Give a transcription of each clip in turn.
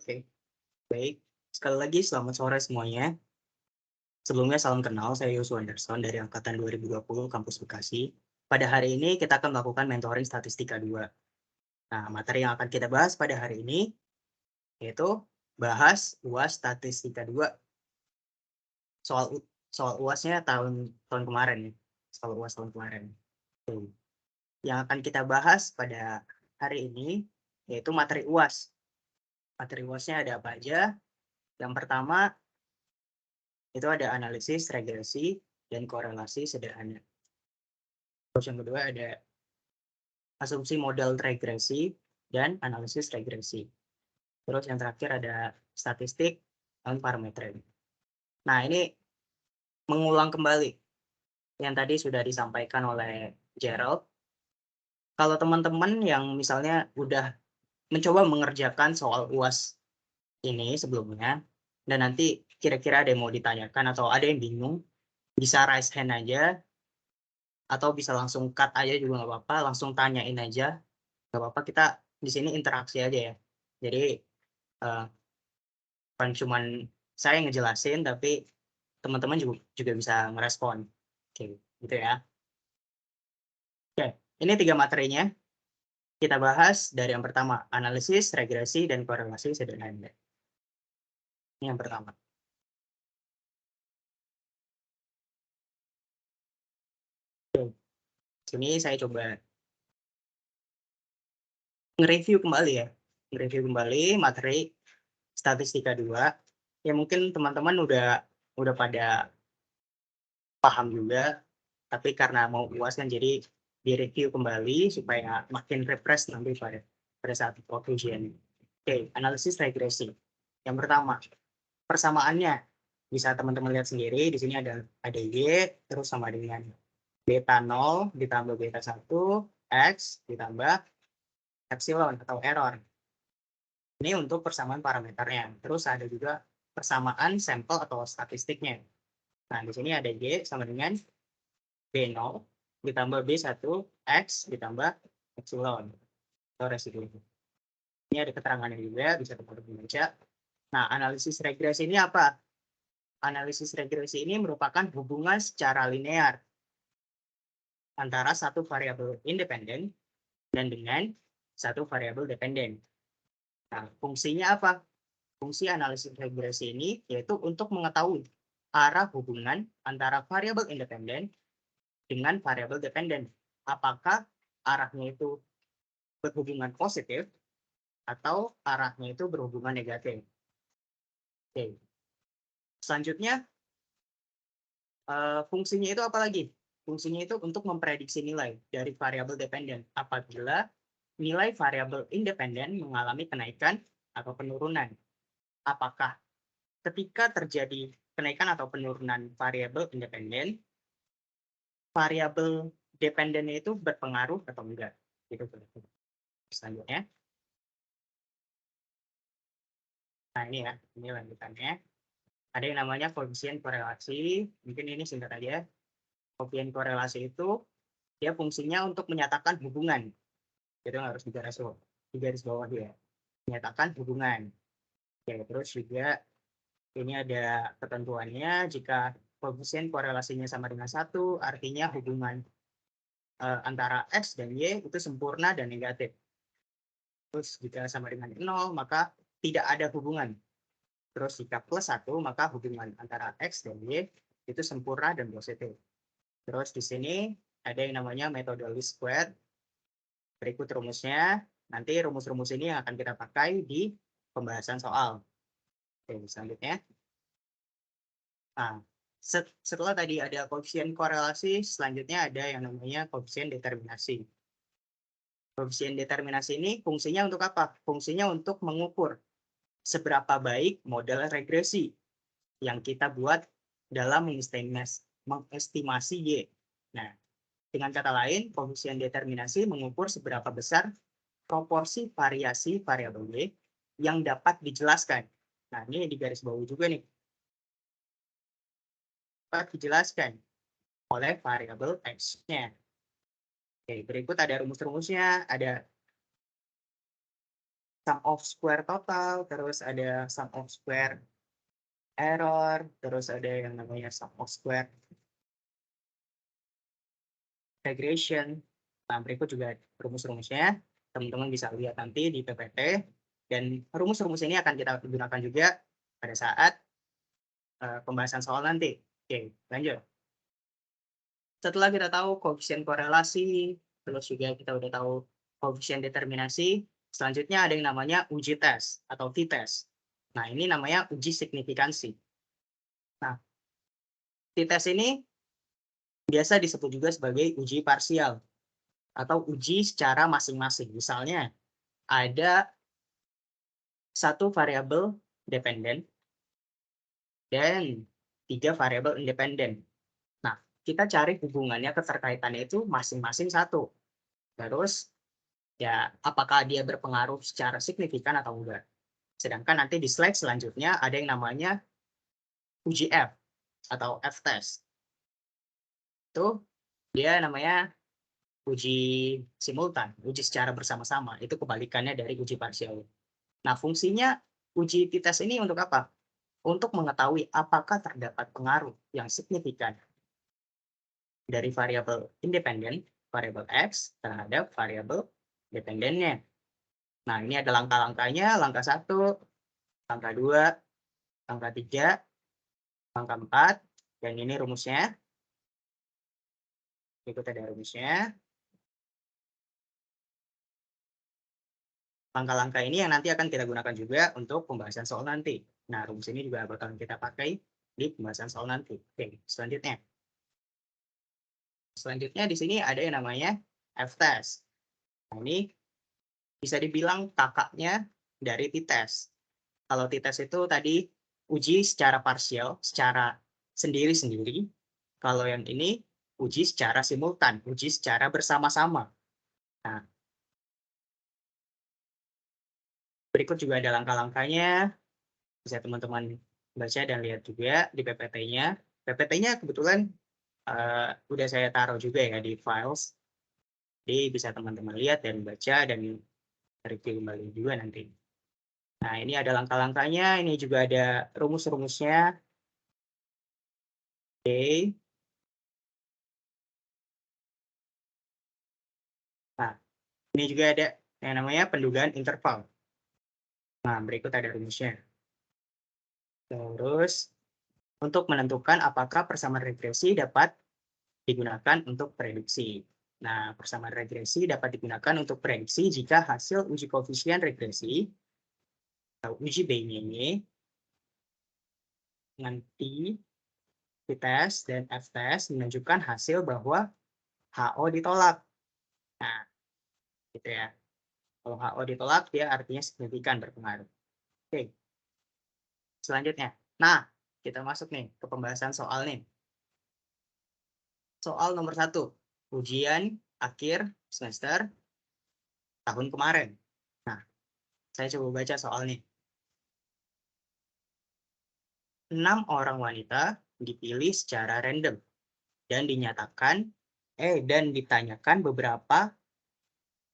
Oke, baik. Sekali lagi selamat sore semuanya. Sebelumnya salam kenal, saya Yosua Anderson dari angkatan 2020 Kampus Bekasi. Pada hari ini kita akan melakukan mentoring statistika 2. Nah, materi yang akan kita bahas pada hari ini yaitu bahas UAS statistika 2. Soal soal UASnya tahun kemarin ya. Soal UAS tahun kemarin. Oke. Yang akan kita bahas pada hari ini yaitu materi UAS. Materi UASnya ada apa aja? Yang pertama itu ada analisis, regresi, dan korelasi sederhana. Terus yang kedua ada asumsi model regresi dan analisis regresi. Terus yang terakhir ada statistik dan parameter. Nah, ini mengulang kembali yang tadi sudah disampaikan oleh Gerald. Kalau teman-teman yang misalnya udah mencoba mengerjakan soal UAS ini sebelumnya, dan nanti kira-kira ada yang mau ditanyakan atau ada yang bingung, bisa raise hand aja, atau bisa langsung cut aja juga nggak apa-apa, langsung tanyain aja, nggak apa-apa, kita di sini interaksi aja ya. Jadi bukan cuman saya yang ngejelasin, tapi teman-teman juga bisa ngerespon. Oke, gitu ya. Oke, ini 3 materinya. Kita bahas dari yang pertama, analisis, regresi, dan korelasi sederhana. Ini yang pertama. Oke, sini saya coba nge-review kembali ya. Nge-review kembali materi statistika 2. Ya mungkin teman-teman udah pada paham juga, tapi karena mau UAS kan jadi di-review kembali supaya makin refresh nanti pada saat waktu ujian. Oke, analisis regresi. Yang pertama, persamaannya bisa teman-teman lihat sendiri. Di sini ada Y terus sama dengan beta 0 ditambah beta 1 X ditambah epsilon atau error. Ini untuk persamaan parameternya. Terus ada juga persamaan sampel atau statistiknya. Nah, di sini ada Y sama dengan B0 ditambah B1 X ditambah epsilon atau residu. Ini ada keterangannya juga, bisa teman-teman baca. Nah, analisis regresi ini apa? Analisis regresi ini merupakan hubungan secara linear antara satu variabel independen dan dengan satu variabel dependen. Nah, fungsinya apa? Fungsi analisis regresi ini yaitu untuk mengetahui arah hubungan antara variabel independen dengan variabel dependen. Apakah arahnya itu berhubungan positif atau arahnya itu berhubungan negatif. Oke. Selanjutnya, fungsinya itu apa lagi? Fungsinya itu untuk memprediksi nilai dari variabel dependen apabila nilai variabel independen mengalami kenaikan atau penurunan. Apakah ketika terjadi kenaikan atau penurunan variabel independen, variabel dependennya itu berpengaruh atau enggak? Gitu. Selanjutnya. Nah, ini ya, ini lanjutannya. Ada yang namanya koefisien korelasi, mungkin ini singkat aja. Koefisien korelasi itu dia fungsinya untuk menyatakan hubungan. Itu harus digaris bawah dia. Menyatakan hubungan. Ya, terus juga ini ada ketentuannya, jika koefisien korelasinya sama dengan 1, artinya hubungan antara X dan Y itu sempurna dan negatif. Terus jika sama dengan 0, maka tidak ada hubungan. Terus jika plus 1, maka hubungan antara X dan Y itu sempurna dan positif. Terus di sini ada yang namanya metode least square. Berikut rumusnya. Nanti rumus-rumus ini yang akan kita pakai di pembahasan soal. Oke, selanjutnya. Nah, setelah tadi ada koefisien korelasi, selanjutnya ada yang namanya koefisien determinasi. Koefisien determinasi ini fungsinya untuk apa? Fungsinya untuk mengukur seberapa baik model regresi yang kita buat dalam mengestimasi Y. Nah, dengan kata lain, koefisien determinasi mengukur seberapa besar proporsi variasi variabel Y yang dapat dijelaskan. Nah, ini di garis bawah juga nih. Dapat dijelaskan oleh variabel X-nya. Oke, berikut ada rumus-rumusnya, ada sum of square total, terus ada sum of square error, terus ada yang namanya sum of square regression. Nah, berikut juga rumus-rumusnya. Teman-teman bisa lihat nanti di PPT. Dan rumus-rumus ini akan kita gunakan juga pada saat pembahasan soal nanti. Oke, lanjut. Setelah kita tahu koefisien korelasi, terus juga kita udah tahu koefisien determinasi, selanjutnya ada yang namanya uji tes atau t-test. Nah, ini namanya uji signifikansi. Nah, t-test ini biasa disebut juga sebagai uji parsial atau uji secara masing-masing. Misalnya, ada satu variabel dependen dan 3 variabel independen. Nah, kita cari hubungannya, keterkaitannya itu masing-masing satu. Terus, ya apakah dia berpengaruh secara signifikan atau enggak. Sedangkan nanti di slide selanjutnya ada yang namanya uji F atau F-test. Itu dia namanya uji simultan, uji secara bersama-sama. Itu kebalikannya dari uji parsial. Nah, fungsinya uji t-test ini untuk apa? Untuk mengetahui apakah terdapat pengaruh yang signifikan dari variabel independen, variabel X, terhadap variabel dependennya. Nah, ini ada langkah-langkahnya, langkah 1, langkah 2, langkah 3, langkah 4, dan ini rumusnya. Berikut ada rumusnya. Langkah-langkah ini yang nanti akan kita gunakan juga untuk pembahasan soal nanti. Nah, rumus ini juga bakal kita pakai di pembahasan soal nanti. Oke, selanjutnya. Selanjutnya di sini ada yang namanya F-test. Nah, ini bisa dibilang kakaknya dari t-test. Kalau t-test itu tadi uji secara parsial, secara sendiri-sendiri. Kalau yang ini uji secara simultan, uji secara bersama-sama. Nah, berikut juga ada langkah-langkahnya. Bisa teman-teman baca dan lihat juga di PPT-nya. PPT-nya kebetulan udah saya taruh juga ya di files. Jadi bisa teman-teman lihat dan baca dan review kembali juga nanti. Nah, ini ada langkah-langkahnya. Ini juga ada rumus-rumusnya. Oke. Nah, ini juga ada yang namanya pendugaan interval. Nah, berikut ada rumusnya. Terus, untuk menentukan apakah persamaan regresi dapat digunakan untuk prediksi. Nah, persamaan regresi dapat digunakan untuk prediksi jika hasil uji koefisien regresi atau uji B-nya nanti t-test dan F-test menunjukkan hasil bahwa HO ditolak. Nah, gitu ya. Kalau HO ditolak, dia artinya signifikan berpengaruh. Oke. Selanjutnya. Nah, kita masuk nih ke pembahasan soal nih. Soal nomor 1. Ujian akhir semester tahun kemarin. Nah, saya coba baca soal nih. 6 orang wanita dipilih secara random dan ditanyakan beberapa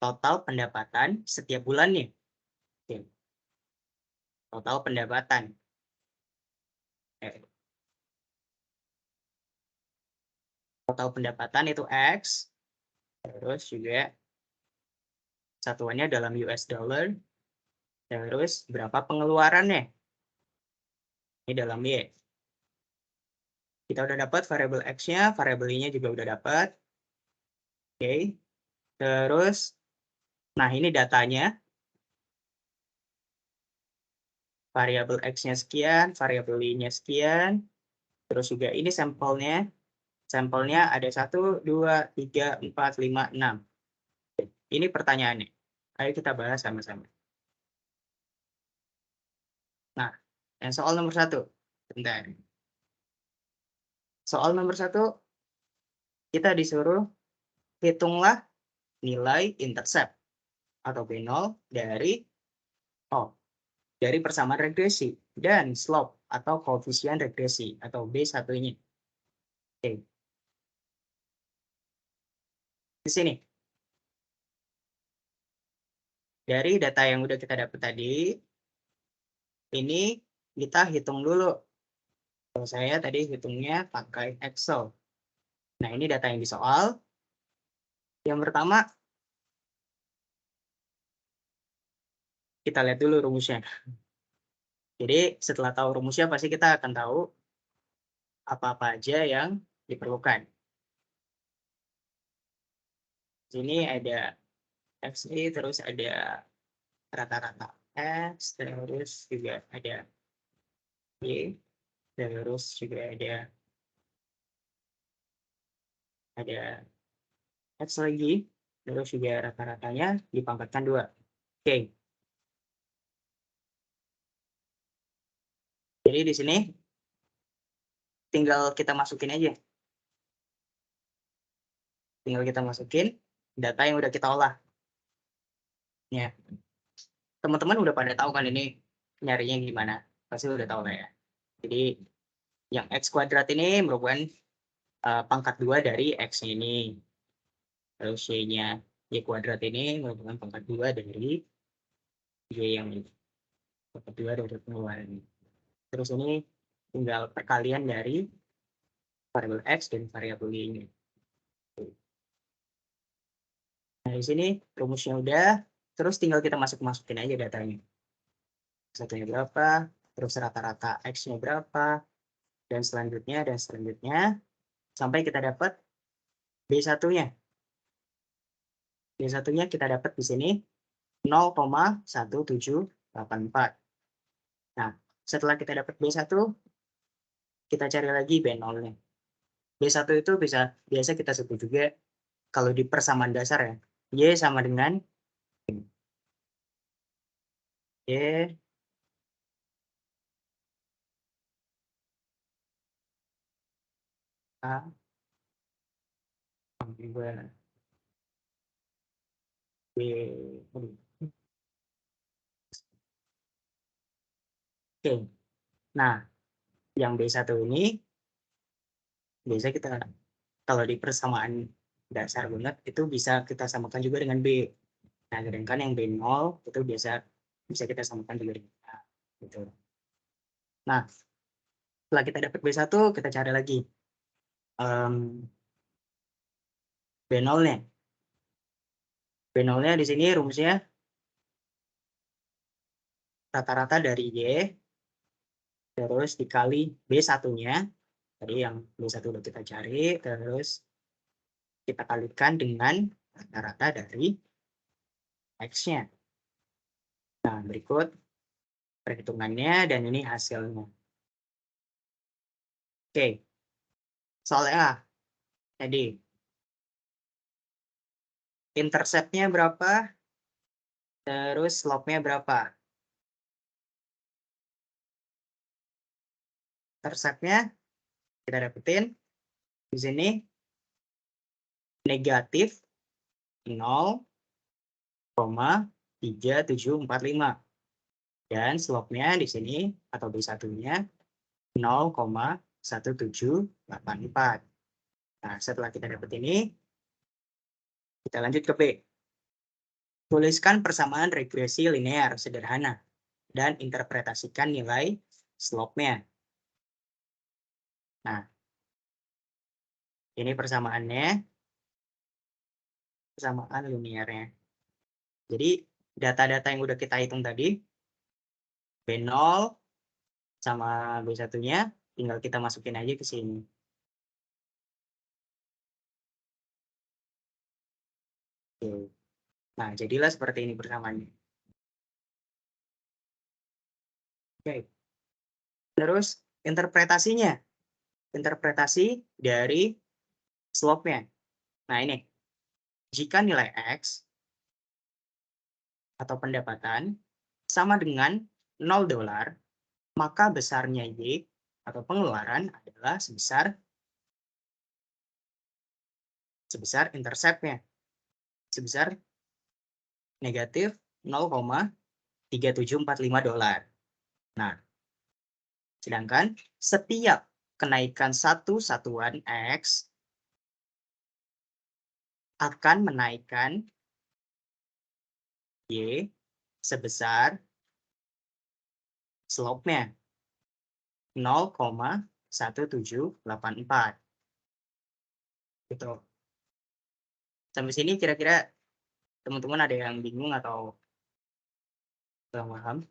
total pendapatan setiap bulannya. Oke. Total pendapatan. Total pendapatan itu X, terus juga satuannya dalam US dollar, terus berapa pengeluarannya. Ini dalam Y. Kita udah dapat variabel X-nya, variabel Y-nya juga udah dapat. Oke. Terus, nah ini datanya. Variabel X-nya sekian, variabel Y-nya sekian. Terus juga ini sampelnya. Sampelnya ada 1, 2, 3, 4, 5, 6. Ini pertanyaannya. Ayo kita bahas sama-sama. Nah, yang soal nomor 1. Bentar. Soal nomor 1, kita disuruh hitunglah nilai intercept atau B0 dari persamaan regresi dan slope atau koefisien regresi atau B1-nya. Oke. Di sini. dari data yang udah kita dapat tadi, ini kita hitung dulu. Kalau saya tadi hitungnya pakai Excel. Nah, ini data yang di soal. Yang pertama, kita lihat dulu rumusnya. Jadi, setelah tahu rumusnya, pasti kita akan tahu apa-apa aja yang diperlukan. Sini ada XI, terus ada rata-rata X, terus juga ada Y, terus juga ada X lagi, terus juga rata-ratanya dipangkatkan 2. Oke. Jadi di sini tinggal kita masukin aja. Tinggal kita masukin data yang udah kita olah. Ya. Teman-teman udah pada tahu kan ini nyarinya gimana? Pasti udah tahu lah ya. Jadi yang X kuadrat ini merupakan pangkat 2 dari X ini. Terus Y-nya Y kuadrat ini merupakan pangkat 2 dari Y yang ini. Pangkat 2 dari pengeluaran. Terus ini tinggal perkalian dari variabel X dan variabel Y ini. Nah, di sini rumusnya udah, terus tinggal kita masukin aja datanya. Satunya berapa, terus rata-rata X-nya berapa, dan selanjutnya, sampai kita dapat B1-nya. B1-nya kita dapat di sini 0,1784. Nah, setelah kita dapat B1, kita cari lagi B0-nya. B1 itu biasa kita sebut juga kalau di persamaan dasar ya, Y sama dengan Y A juga B. Oke. Nah, yang B1 ini biasa kita kalau di persamaan dasar banget itu bisa kita samakan juga dengan B. Nah, sedangkan yang B0 itu bisa kita samakan juga dengan A. Gitu. Nah, setelah kita dapat B1, kita cari lagi B0-nya. B0-nya di sini rumusnya rata-rata dari Y, terus dikali B1-nya, tadi yang B1 udah kita cari, terus kita kalikan dengan rata-rata dari X-nya. Nah, berikut perhitungannya dan ini hasilnya. Oke, soal A. Jadi, intercept-nya berapa, terus slope-nya berapa. Intercept-nya kita dapetin di sini negatif 0,3745 dan slope-nya di sini atau B1-nya 0,1784. Nah, setelah kita dapat ini, kita lanjut ke B. Tuliskan persamaan regresi linear sederhana dan interpretasikan nilai slope-nya. Nah, ini persamaannya, persamaan linearnya. Jadi, data-data yang udah kita hitung tadi, B0 sama B1-nya, tinggal kita masukin aja ke sini. Oke. Nah, jadilah seperti ini persamaannya. Oke. Terus, interpretasinya. Interpretasi dari slope-nya. Nah, ini. Jika nilai X atau pendapatan sama dengan $0, maka besarnya Y atau pengeluaran adalah sebesar intercept-nya. Sebesar negatif $0,3745. Nah, sedangkan setiap kenaikan satu satuan X akan menaikkan Y sebesar slope-nya 0,1784. Gitu. Sampai sini kira-kira teman-teman ada yang bingung atau kurang paham?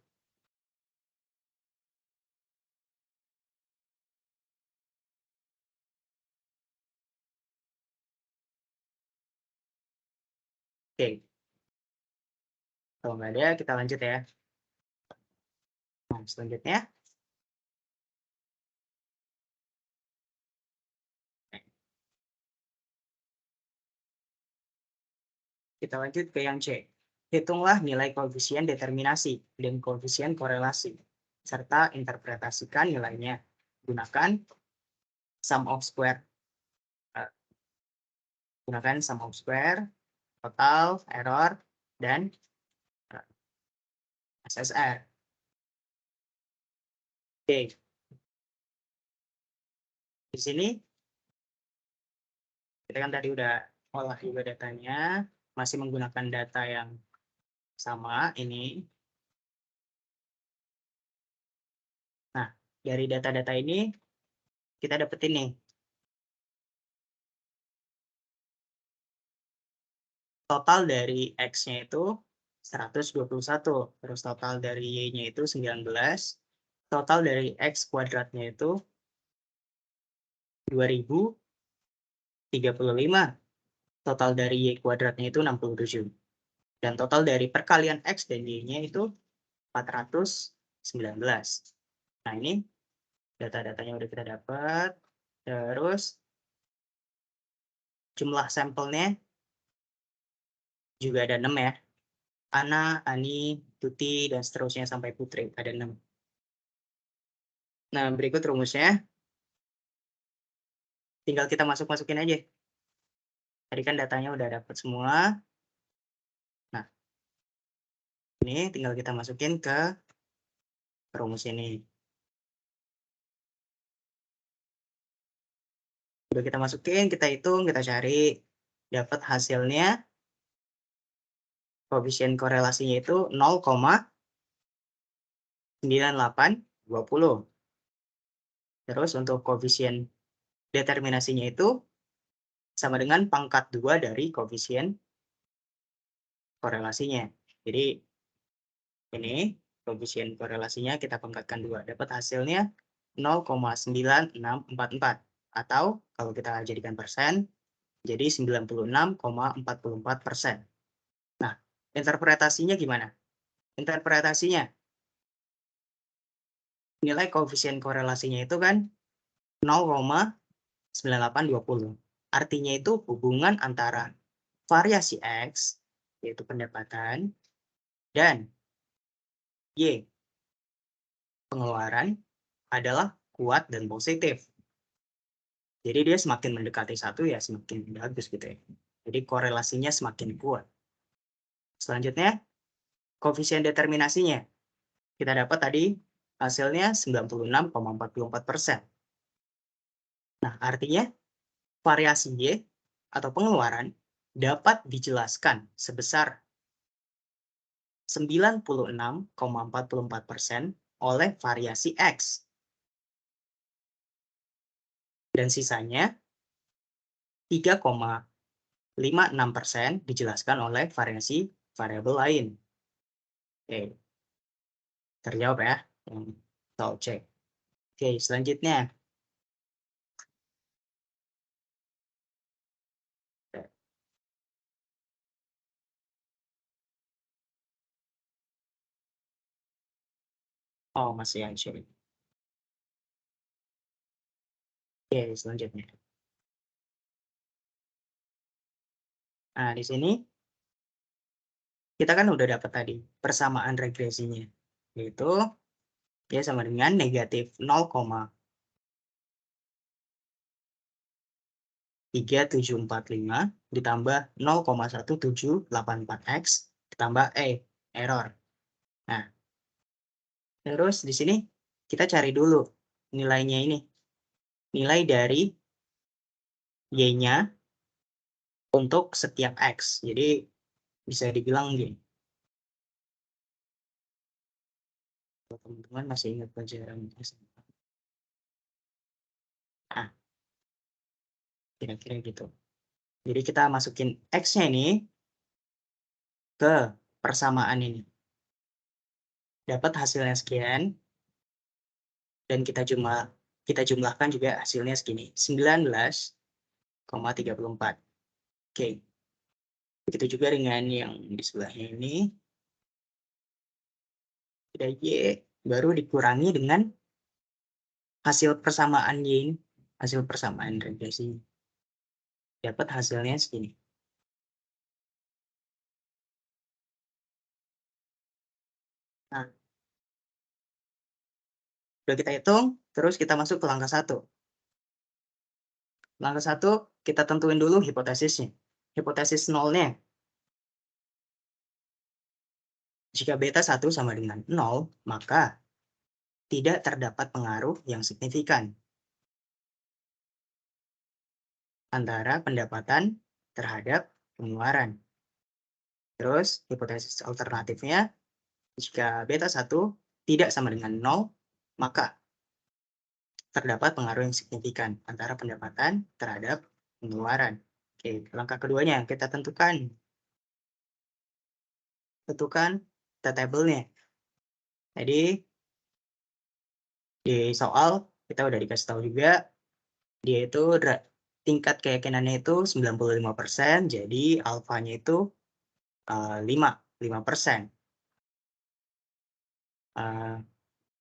Oke. Kalau nggak ada, kita lanjut ya. Nah, selanjutnya. Kita lanjut ke yang C. Hitunglah nilai koefisien determinasi dan koefisien korelasi, serta interpretasikan nilainya. Gunakan sum of square. Gunakan sum of square, total, error, dan SSR. Oke. Di sini kita kan tadi udah olah juga datanya, masih menggunakan data yang sama ini. Nah, dari data-data ini kita dapetin nih total dari X-nya itu 121, terus total dari Y-nya itu 19, total dari X kuadratnya itu 2035, total dari Y kuadratnya itu 67, dan total dari perkalian X dan Y-nya itu 419. Nah, ini data-datanya udah kita dapat. Terus jumlah sampelnya juga ada 6 ya. Ana, Ani, Tuti, dan seterusnya sampai Putri, ada 6. Nah, berikut rumusnya. Tinggal kita masukin aja. Tadi kan datanya udah dapat semua. Nah, ini tinggal kita masukin ke rumus ini. Udah kita masukin, kita hitung, kita cari. Dapat hasilnya, koefisien korelasinya itu 0,9820. Terus untuk koefisien determinasinya itu sama dengan pangkat 2 dari koefisien korelasinya. Jadi ini koefisien korelasinya kita pangkatkan 2. Dapat hasilnya 0,9644. Atau kalau kita jadikan persen, jadi 96,44%. Nah, interpretasinya gimana? Interpretasinya, nilai koefisien korelasinya itu kan 0,9820. Artinya itu hubungan antara variasi X, yaitu pendapatan, dan Y, pengeluaran, adalah kuat dan positif. Jadi dia semakin mendekati 1 ya semakin bagus gitu ya. Jadi korelasinya semakin kuat. Selanjutnya, koefisien determinasinya. Kita dapat tadi hasilnya 96,44%. Nah, artinya variasi Y atau pengeluaran dapat dijelaskan sebesar 96,44% oleh variasi X. Dan sisanya 3,56% dijelaskan oleh variasi variabel lain. Oke, terjawab ya. Kita cek. Oke, selanjutnya. Oh, masih yang sharing. Oke, selanjutnya. Nah, di sini kita kan udah dapat tadi persamaan regresinya, yaitu ya sama dengan negatif 0,3745 ditambah 0,1784x ditambah error. Nah, terus di sini kita cari dulu nilainya ini. Nilai dari Y-nya untuk setiap X. Jadi bisa dibilang gini. Kalau teman-teman masih ingat pelajaran SMA. Nah, kira-kira gitu. Jadi kita masukin X-nya ini ke persamaan ini. Dapat hasilnya sekian, dan kita jumlahkan juga hasilnya segini, 19,34. Oke. Begitu juga dengan yang di sebelahnya ini. Ada Y, baru dikurangi dengan hasil persamaan Y ini, hasil persamaan regresi. Dapat hasilnya segini. Nah, udah kita hitung, terus kita masuk ke langkah 1. Langkah 1, kita tentuin dulu hipotesisnya. Hipotesis nolnya. Jika beta 1 sama dengan 0, maka tidak terdapat pengaruh yang signifikan antara pendapatan terhadap pengeluaran. Terus, hipotesis alternatifnya, jika beta 1 tidak sama dengan 0, maka terdapat pengaruh yang signifikan antara pendapatan terhadap pengeluaran. Oke, langkah keduanya kita tentukan. Tentukan T-table-nya. Jadi, di soal kita udah dikasih tahu juga, dia itu tingkat keyakinannya itu 95%, jadi alfanya itu 5%.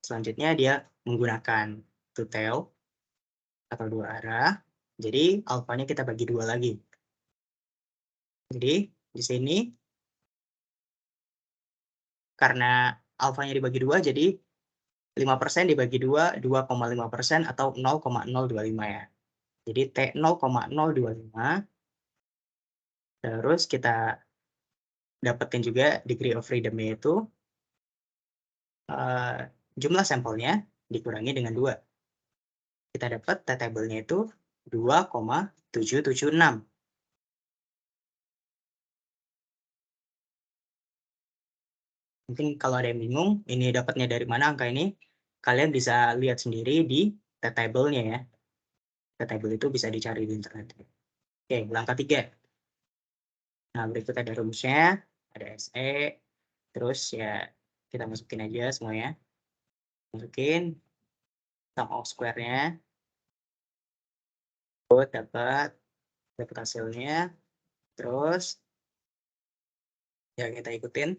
Selanjutnya dia menggunakan two-tail atau dua arah, jadi alfanya kita bagi dua lagi. Jadi di sini karena alfanya dibagi dua, jadi 5% dibagi 2, 2,5% atau 0,025 ya. Jadi T 0,025, terus kita dapetin juga degree of freedom-nya itu jumlah sampelnya dikurangi dengan 2. Kita dapat T-table-nya itu 2,776. Mungkin kalau ada yang bingung, ini dapatnya dari mana angka ini, kalian bisa lihat sendiri di T-table-nya ya. T-table itu bisa dicari di internet. Oke, langkah 3. Nah, berikut ada rumusnya, ada SE, terus ya kita masukin aja semuanya. Masukin sum of square-nya, dapat hasilnya, terus ya kita ikutin.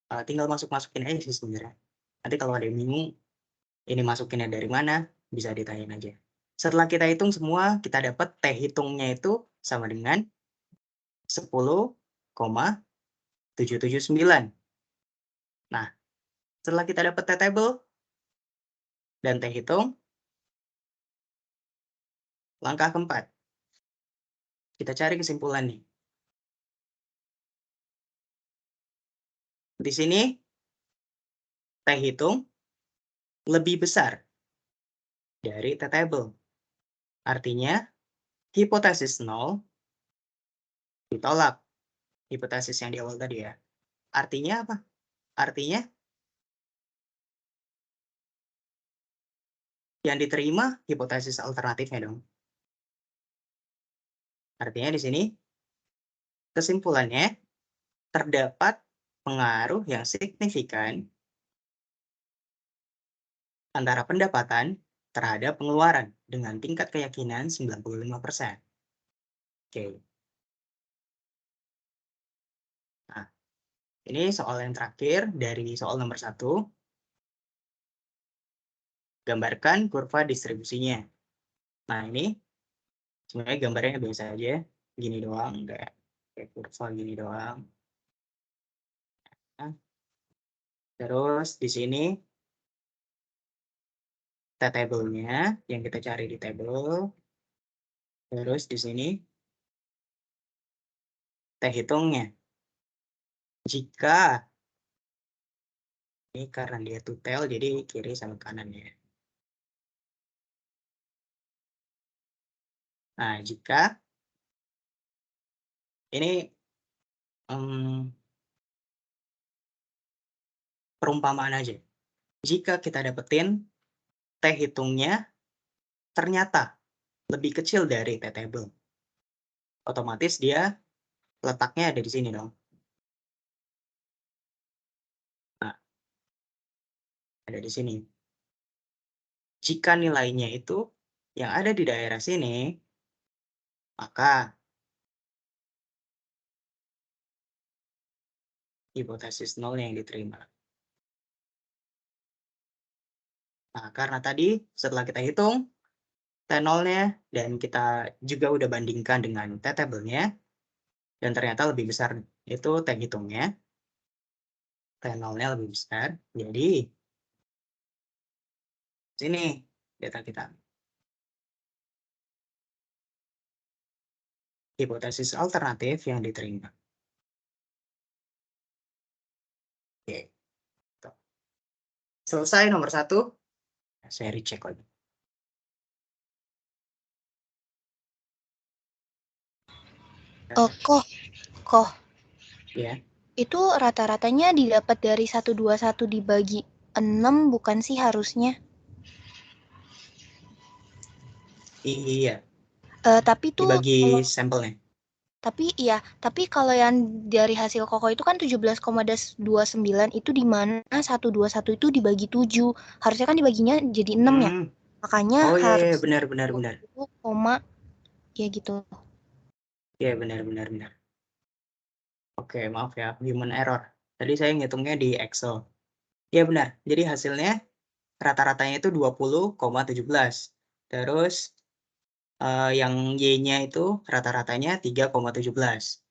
Tinggal masukin aja sih sebenarnya. Nanti kalau ada yang bingung, ini masukinnya dari mana, bisa ditanyain aja. Setelah kita hitung semua, kita dapat T hitungnya itu sama dengan 10,779. Nah, setelah kita dapat T-table dan T hitung, langkah keempat, kita cari kesimpulan nih. Di sini, T hitung lebih besar dari T-table. Artinya, hipotesis 0 ditolak. Hipotesis yang di awal tadi ya. Artinya apa? Artinya, yang diterima hipotesis alternatifnya dong. Artinya di sini, kesimpulannya, terdapat pengaruh yang signifikan antara pendapatan terhadap pengeluaran dengan tingkat keyakinan 95%. Oke. Nah, ini soal yang terakhir dari soal nomor 1. Gambarkan kurva distribusinya. Nah, ini sebenarnya gambarnya biasa aja. Gini doang, enggak kayak kurva gini doang. Nah, terus di sini T-table-nya yang kita cari di table. Terus di sini T hitungnya. Jika ini karena dia two-tail, jadi kiri sama kanannya. Nah, jika ini perumpamaan aja. jika kita dapetin T hitungnya ternyata lebih kecil dari T table, otomatis dia letaknya ada di sini dong. Nah, ada di sini. Jika nilainya itu yang ada di daerah sini, maka hipotesis nolnya yang diterima. Nah, karena tadi setelah kita hitung T0-nya dan kita juga udah bandingkan dengan T table-nya, dan ternyata lebih besar itu T hitungnya, T0-nya lebih besar, jadi sini data kita. Hipotesis alternatif yang diterima. Oke. Selesai nomor 1. Saya recheck lagi. Koh. Ya. Itu rata-ratanya didapat dari 121 dibagi 6 bukan sih harusnya? Iya. Tapi tuh Dibagi sampelnya. Tapi kalau yang dari hasil Koko itu kan 17,29 itu di mana 121 itu dibagi 7. Harusnya kan dibaginya jadi 6 ya. Makanya Oh iya, harus benar. 20, ya gitu. Iya, benar. Oke, maaf ya, human error. Tadi saya ngitungnya di Excel. Iya benar. Jadi hasilnya rata-ratanya itu 20,17. Terus yang Y-nya itu rata-ratanya 3,17.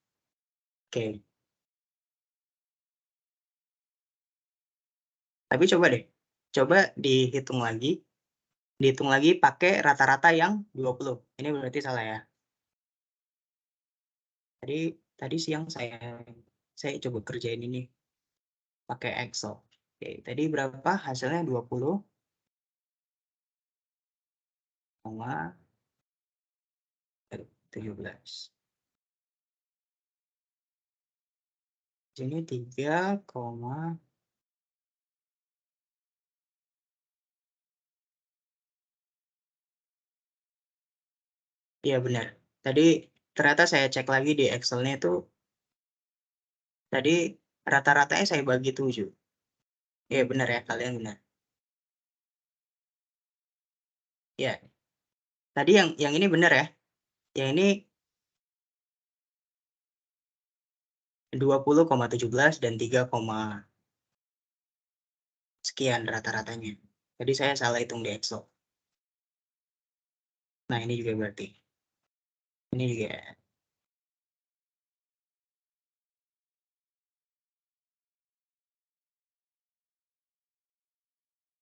Oke. Tapi coba deh. Coba dihitung lagi. Dihitung lagi pakai rata-rata yang 20. Ini berarti salah ya. Tadi siang saya coba kerjain ini pakai Excel. Oke, tadi berapa hasilnya? 20,17. Ini 3, iya benar. Tadi ternyata saya cek lagi di Excel-nya itu tadi rata-ratanya saya bagi 7. Iya benar ya, kalian benar. Ya. Tadi yang ini benar ya. Yang ini 20,17 dan 3, sekian rata-ratanya. Tadi saya salah hitung di Excel. Nah, ini juga berarti. Ini juga.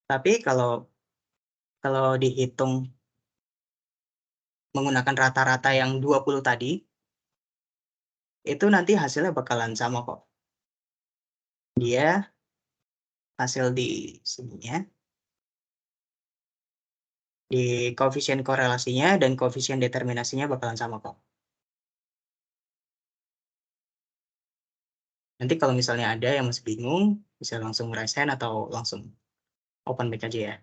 Tapi kalau dihitung menggunakan rata-rata yang 20 tadi, itu nanti hasilnya bakalan sama kok. Dia hasil di sininya, di koefisien korelasinya dan koefisien determinasinya bakalan sama kok. Nanti kalau misalnya ada yang masih bingung, bisa langsung raise hand atau langsung open mic aja ya.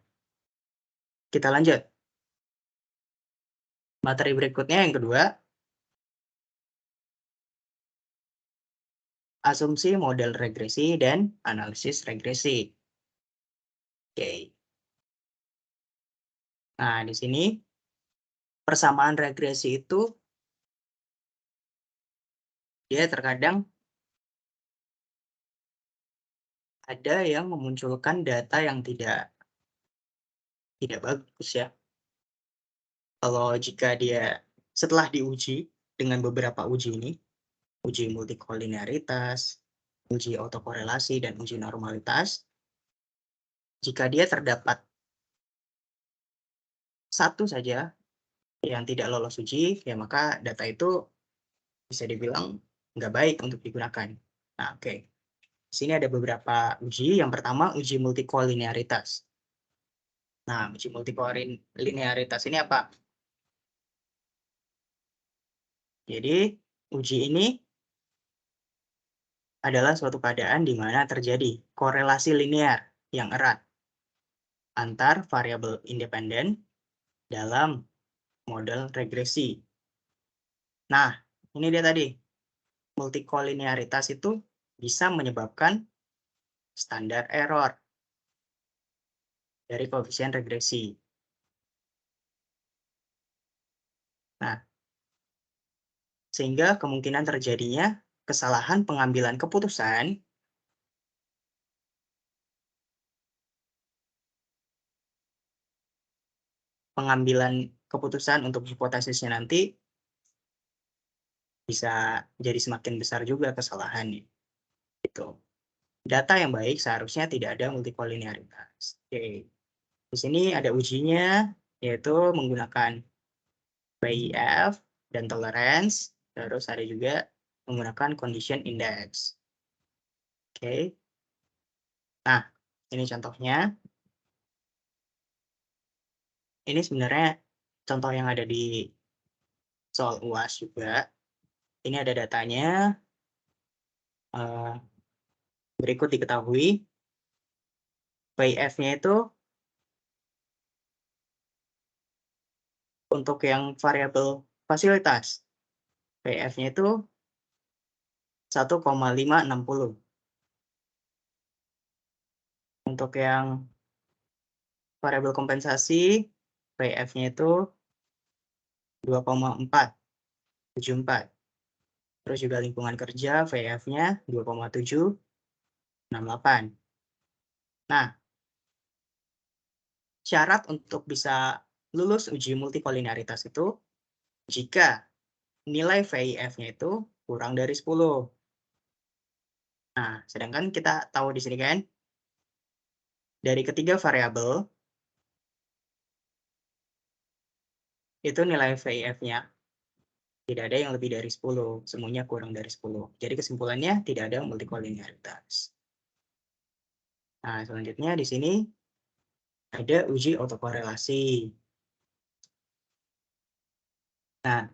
Kita lanjut. Materi berikutnya yang kedua, asumsi model regresi dan analisis regresi. Oke. Nah, di sini persamaan regresi itu dia terkadang ada yang memunculkan data yang tidak bagus ya. Kalau jika dia setelah diuji dengan beberapa uji ini, uji multikolinearitas, uji autokorelasi, dan uji normalitas, jika dia terdapat satu saja yang tidak lolos uji, ya maka data itu bisa dibilang nggak baik untuk digunakan. Nah, oke. Di sini ada beberapa uji. Yang pertama, uji multikolinearitas. Nah, uji multikolinearitas ini apa? Jadi, uji ini adalah suatu keadaan di mana terjadi korelasi linear yang erat antar variabel independen dalam model regresi. Nah, ini dia tadi. Multikolinearitas itu bisa menyebabkan standar error dari koefisien regresi. Nah, sehingga kemungkinan terjadinya kesalahan pengambilan keputusan untuk hipotesisnya nanti bisa jadi semakin besar juga kesalahannya. Gitu. Data yang baik seharusnya tidak ada multikolinearitas. Oke. Di sini ada ujinya, yaitu menggunakan BIF dan tolerance. Terus ada juga menggunakan condition index. Oke. Nah, ini contohnya. Ini sebenarnya contoh yang ada di soal UAS juga. Ini ada datanya. Berikut diketahui, PIF-nya itu untuk yang variabel fasilitas, PIF-nya itu 1,560. Untuk yang variabel kompensasi, PIF-nya itu 2,474. Terus juga lingkungan kerja, PIF-nya 2,768. Nah, syarat untuk bisa lulus uji multikolinearitas itu jika nilai VIF-nya itu kurang dari 10. Nah, sedangkan kita tahu di sini kan, dari ketiga variabel, itu nilai VIF-nya tidak ada yang lebih dari 10, semuanya kurang dari 10. Jadi kesimpulannya tidak ada multikolinearitas. Nah, selanjutnya di sini ada uji autokorelasi. Nah,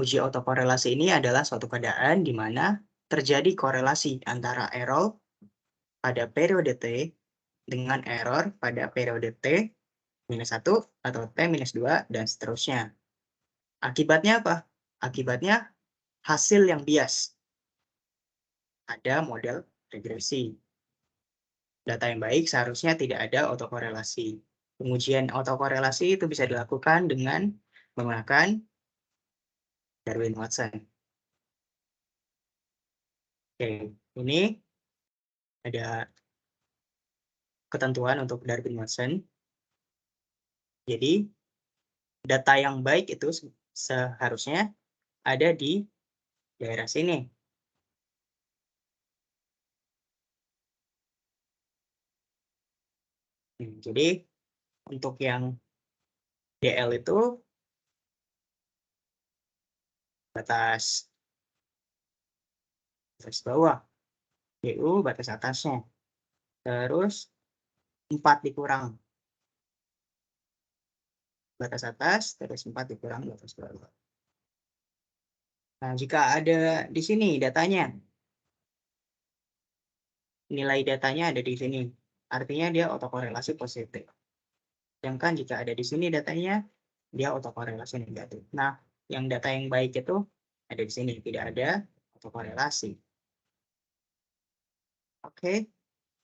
uji autokorelasi ini adalah suatu keadaan di mana terjadi korelasi antara error pada periode T dengan error pada periode T minus 1 atau T minus 2 dan seterusnya. Akibatnya apa? Akibatnya hasil yang bias. Ada model regresi. Data yang baik seharusnya tidak ada autokorelasi. Pengujian autokorelasi itu bisa dilakukan dengan menggunakan Darwin-Watson. Oke, ini ada ketentuan untuk Darwin-Watson. Jadi, data yang baik itu seharusnya ada di daerah sini. Jadi, untuk yang DL itu batas bawah, DU batas atasnya. Terus 4 dikurang batas atas, terus 4 dikurang batas bawah. Nah, jika ada di sini datanya, nilai datanya ada di sini, artinya dia autokorelasi positif. Sedangkan jika ada di sini datanya, dia autokorelasi negatif. Nah, yang data yang baik itu ada di sini, tidak ada autokorelasi. Oke,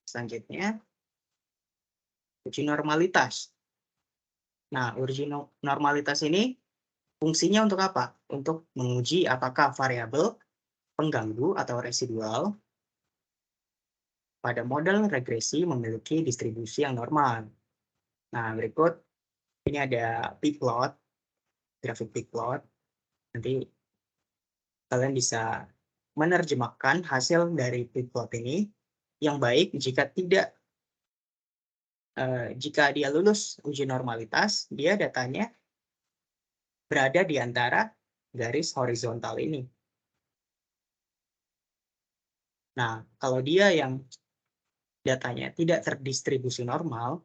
selanjutnya uji normalitas. Nah, uji normalitas ini fungsinya untuk apa? Untuk menguji apakah variabel pengganggu atau residual pada model regresi memiliki distribusi yang normal. Nah, berikut ini ada p-plot, grafik p-plot. Nanti kalian bisa menerjemahkan hasil dari p-plot ini yang baik jika dia lulus uji normalitas, dia datanya berada di antara garis horizontal ini. Nah, kalau dia yang datanya tidak terdistribusi normal,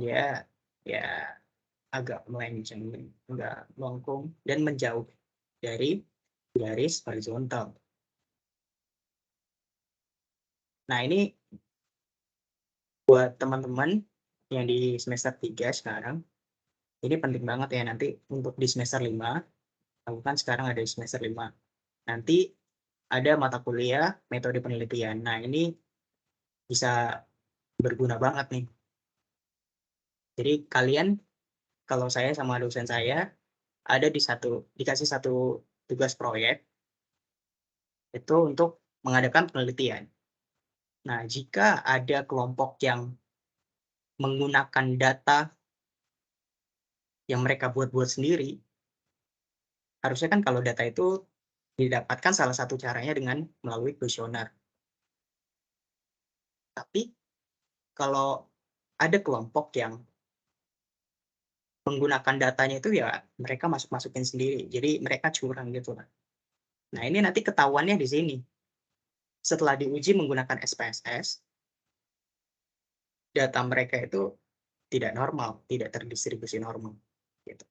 dia ya agak melenceng, enggak melengkung dan menjauh dari garis horizontal. Nah, ini buat teman-teman yang di semester 3 sekarang, ini penting banget ya nanti untuk di semester 5, aku kan sekarang ada di semester 5. Nanti ada mata kuliah metode penelitian. Nah, ini bisa berguna banget nih. Jadi kalian, kalau saya sama dosen saya, ada dikasih satu tugas proyek, itu untuk mengadakan penelitian. Nah, jika ada kelompok yang menggunakan data yang mereka buat-buat sendiri, harusnya kan kalau data itu didapatkan salah satu caranya dengan melalui kuesioner. Tapi kalau ada kelompok yang menggunakan datanya itu ya mereka masuk-masukin sendiri, jadi mereka curang gitu lah. Nah, ini nanti ketahuannya di sini. Setelah diuji menggunakan SPSS, data mereka itu tidak normal, tidak terdistribusi normal. Gitu.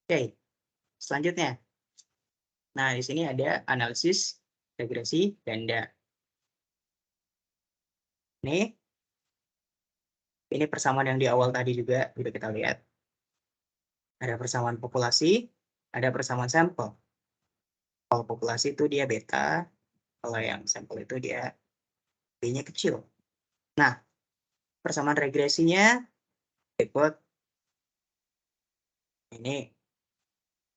Oke, selanjutnya. Nah, di sini ada analisis, regresi, ganda. Ini persamaan yang di awal tadi juga udah kita lihat. Ada persamaan populasi, ada persamaan sampel. Kalau populasi itu dia beta, kalau yang sampel itu dia B-nya kecil. Nah, persamaan regresinya berikut. Ini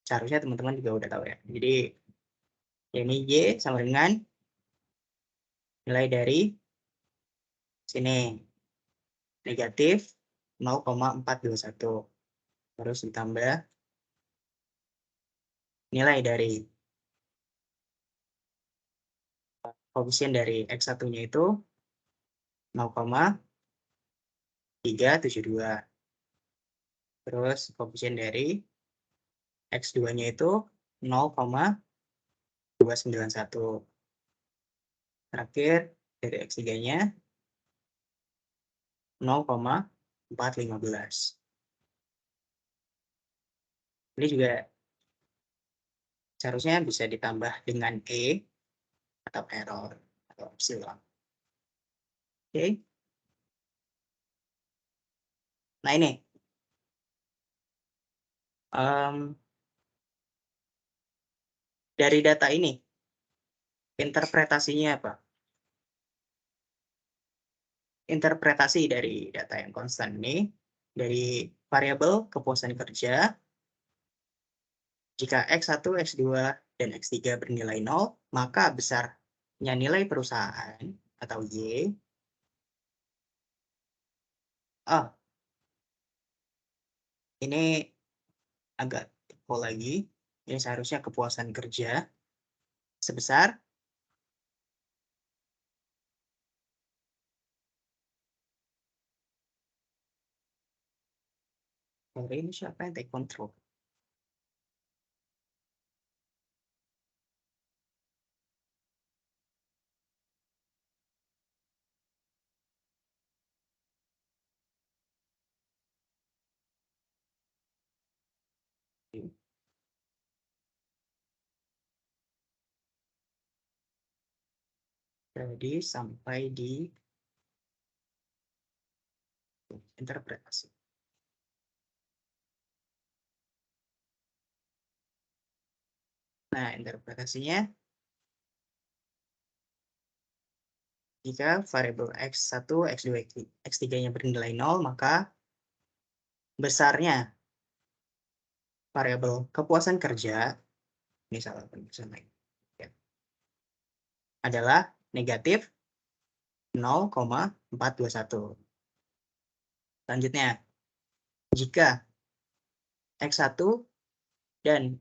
seharusnya teman-teman juga udah tahu ya. Jadi, ini Y sama dengan nilai dari sini. Negatif 0,421. Terus ditambah nilai dari koefisien dari X1-nya itu 0,372. Terus koefisien dari X2-nya itu 0,291. Terakhir dari X3-nya 0,415. Ini juga seharusnya bisa ditambah dengan E atau error atau epsilon. Oke. Nah, ini dari data ini interpretasinya apa? Interpretasi dari data yang konstan ini dari variabel kepuasan kerja. Jika X1, X2, dan X3 bernilai 0, maka besarnya nilai perusahaan atau Y. Ini agak typo lagi. Ini seharusnya kepuasan kerja sebesar ini siapa yang take control? Jadi sampai di interpretasi. Nah, interpretasinya jika variabel X1, X2, X3-nya bernilai 0, maka besarnya variabel kepuasan kerja, misalnya ya, adalah negatif 0,421. Selanjutnya, jika X1 dan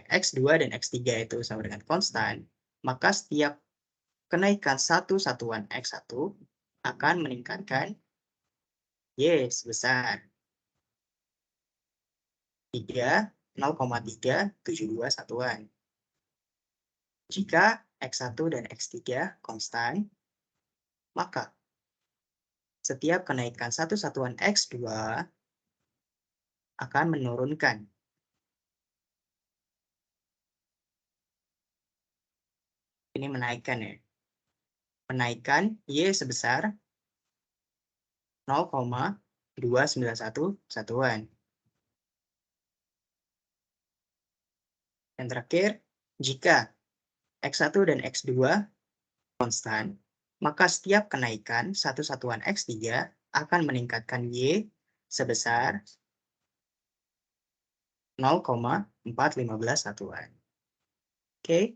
X2 dan X3 itu sama dengan konstan, maka setiap kenaikan satu satuan X1 akan meningkatkan Y sebesar 0,372 satuan. Jika X1 dan X3 konstan, maka setiap kenaikan satu satuan X2 akan menurunkan ini menaikkan ya. Menaikkan Y sebesar 0,291 satuan. Yang terakhir, jika X1 dan X2 konstan, maka setiap kenaikan satu satuan X3 akan meningkatkan Y sebesar 0,415 satuan. Oke?